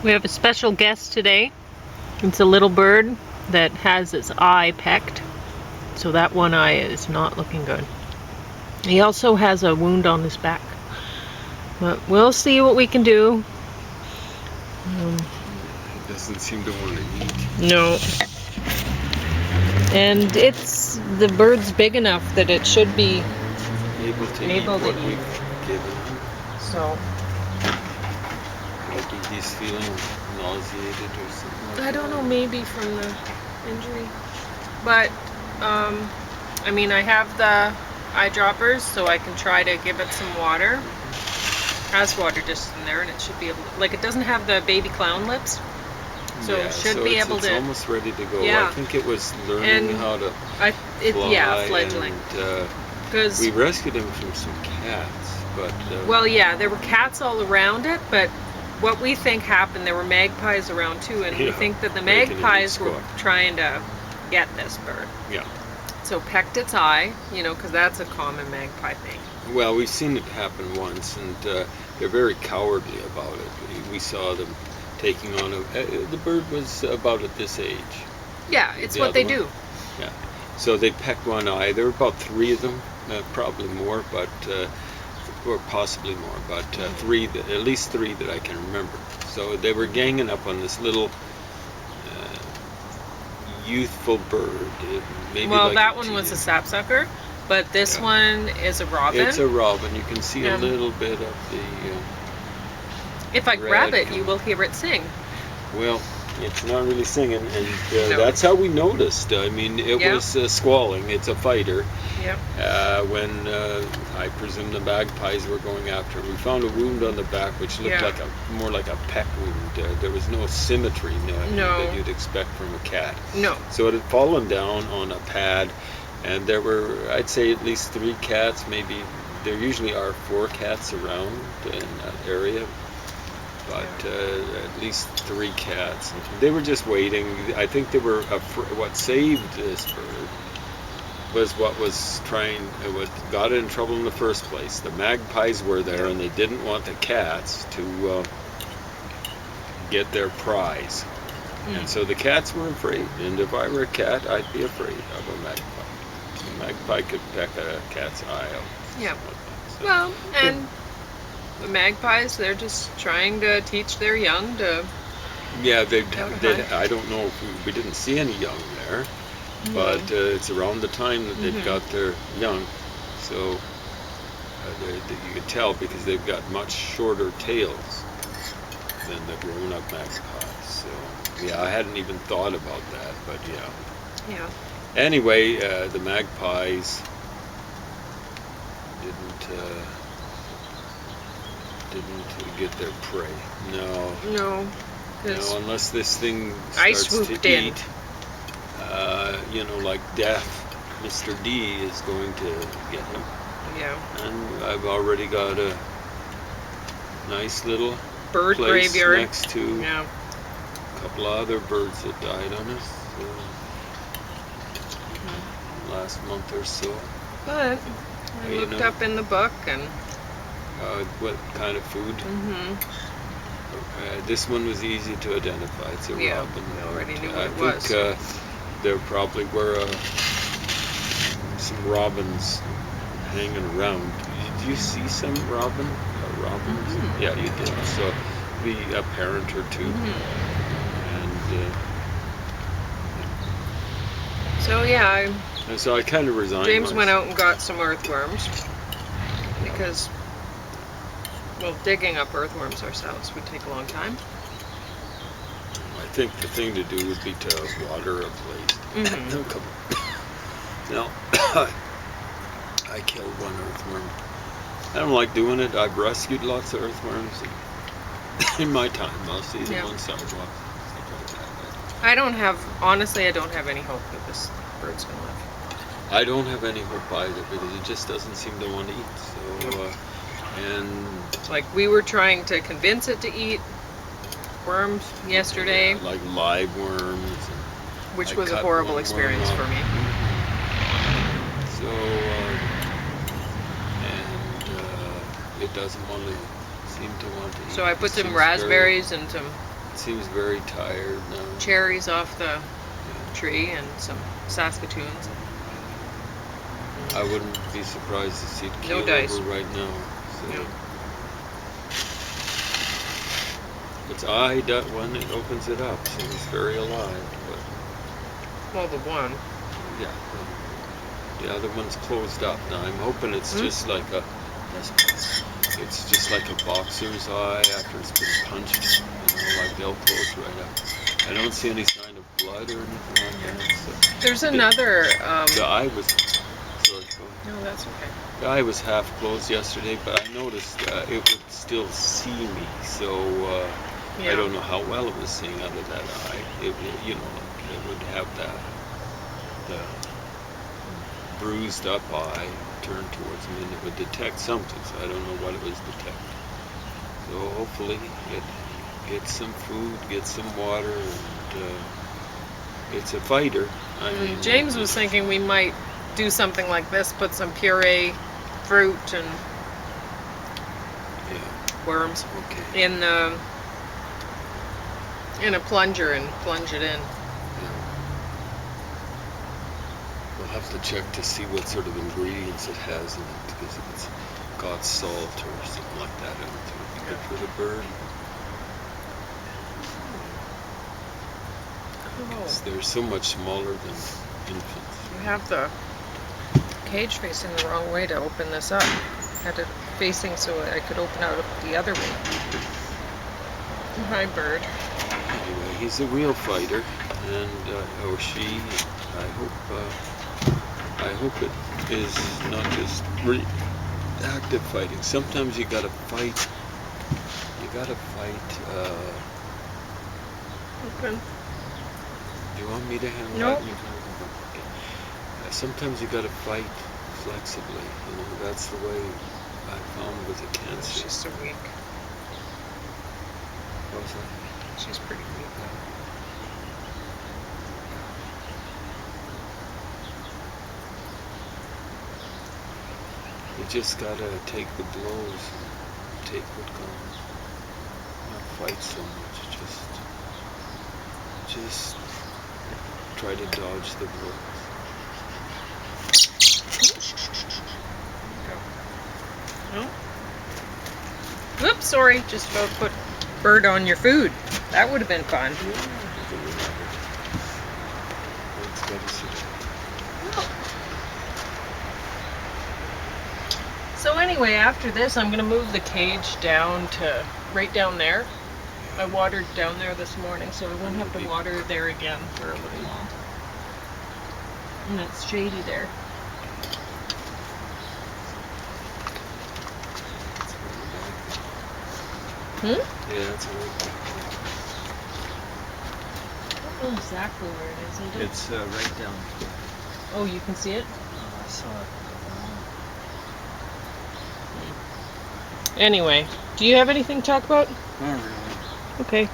We have a special guest today. It's a little bird that has its eye pecked. So that one eye is not looking good. He also has a wound on his back. But we'll see what we can do. He doesn't seem to want to eat. No. And the bird's big enough that it should be able to eat what we've given him. So maybe he's feeling nauseated or something. I don't know, maybe from the injury. But I mean, I have the eyedroppers, so I can try to give it some water. It has water just in there, and it should be able to, like, it doesn't have the baby clown lips, so yeah, it should be able to. It's almost ready to go. Yeah. I think it was learning how to fly. Yeah, fledgling. And, we rescued him from some cats, but well, yeah, there were cats all around it, but what we think happened, there were magpies around too, and we think that the magpies were trying to get this bird. Yeah. So pecked its eye, you know, because that's a common magpie thing. Well, we've seen it happen once, and they're very cowardly about it. We saw them taking on the bird was about at this age. Yeah, it's what they do. Yeah. So they pecked one eye. There were about 3 of them, probably more, but or possibly more, but at least 3 that I can remember. So they were ganging up on this little youthful bird. Maybe well, like that one was a sapsucker, but this one is a robin. It's a robin. You can see a little bit of the. If I grab it, you will hear it sing. Well, it's not really singing, and that's how we noticed. I mean, it was squalling. It's a fighter. Yep. When I presume the magpies were going after him, we found a wound on the back, which looked like more like a peck wound. There was no symmetry that you'd expect from a cat. No. So it had fallen down on a pad, and there were, I'd say, at least 3 cats. Maybe there usually are 4 cats around in that area. But at least 3 cats. They were just waiting. I think they were what saved this bird was what got it in trouble in the first place. The magpies were there, and they didn't want the cats to get their prize. And so the cats were afraid. And if I were a cat, I'd be afraid of a magpie. A magpie could peck a cat's eye out. Yeah. Like that. So, well, and the magpies, they're just trying to teach their young to. Yeah, I don't know if we didn't see any young there, but it's around the time that they've got their young, so you can tell because they've got much shorter tails than the grown-up magpies. So yeah, I hadn't even thought about that, but yeah. Yeah. Anyway, the magpies didn't get their prey. No, unless this thing starts to eat. Like death, Mr. D is going to get him. Yeah. And I've already got a nice little bird place graveyard next to a couple of other birds that died on us last month or so. But I looked up in the book and. What kind of food? This one was easy to identify. It's a robin. I already knew what it was. I think there probably were some robins hanging around. Did you see some robins? Yeah, you did. So be a parent or 2. And so yeah. And so I kind of resigned. James went out and got some earthworms because. Well, digging up earthworms ourselves would take a long time. I think the thing to do would be to water a place. Now, I killed one earthworm. I don't like doing it. I've rescued lots of earthworms in my time. I'll see them on sidewalks. I don't have any hope that this bird's going to live. I don't have any hope either because it just doesn't seem to want to eat. So, and like we were trying to convince it to eat worms yesterday. Like live worms. Which was a horrible experience for me. So, it doesn't seem to want to eat. So I put some raspberries and some seems very tired now. Cherries off the tree and some Saskatoons. I wouldn't be surprised to see it keel No dice. over right now. So. No. Its eye, that one, it opens it up, so it's very alive. But Well, the one. yeah, the other one's closed up. Now I'm hoping it's just like a, it's just like a boxer's eye after it's been punched. Like they'll close right up. I don't see any sign of blood or anything like that. So There's another. the eye was. Sorry, go ahead. No, that's okay. The eye was half closed yesterday, but I noticed it would still see me. So I don't know how well it was seeing out of that eye. It would have the bruised up eye turned towards me, and it would detect something. So I don't know what it was detecting. So hopefully it gets some food, gets some water, and it's a fighter. I mean, James was thinking we might do something like this, put some puree fruit and worms in a plunger and plunge it in. We'll have to check to see what sort of ingredients it has in it, because if it's got salt or something like that, I don't think it'd be good for the bird. They're so much smaller than infants. You have the cage facing the wrong way to open this up. Had it facing so I could open out the other way. Hi, bird. Anyway, he's a real fighter, and or she. I hope it is not just active fighting. Sometimes you gotta fight. You gotta fight. Okay. Do you want me to handle Nope. that? Okay. Sometimes you gotta fight flexibly. That's the way I found with the cancer. She's so weak. What was that? She's pretty weak though. You just gotta take the blows and take what comes. Not fight so much. Just try to dodge the blows. No? Oops, sorry. Just about put bird on your food. That would have been fun. So anyway, after this, I'm going to move the cage down to right down there. I watered down there this morning, so I won't have to water there again for a little while. And it's shady there. Yeah, that's right. I don't know exactly where it is. It's right down. Oh, you can see it? I saw it. Anyway, do you have anything to talk about? Not really. Okay.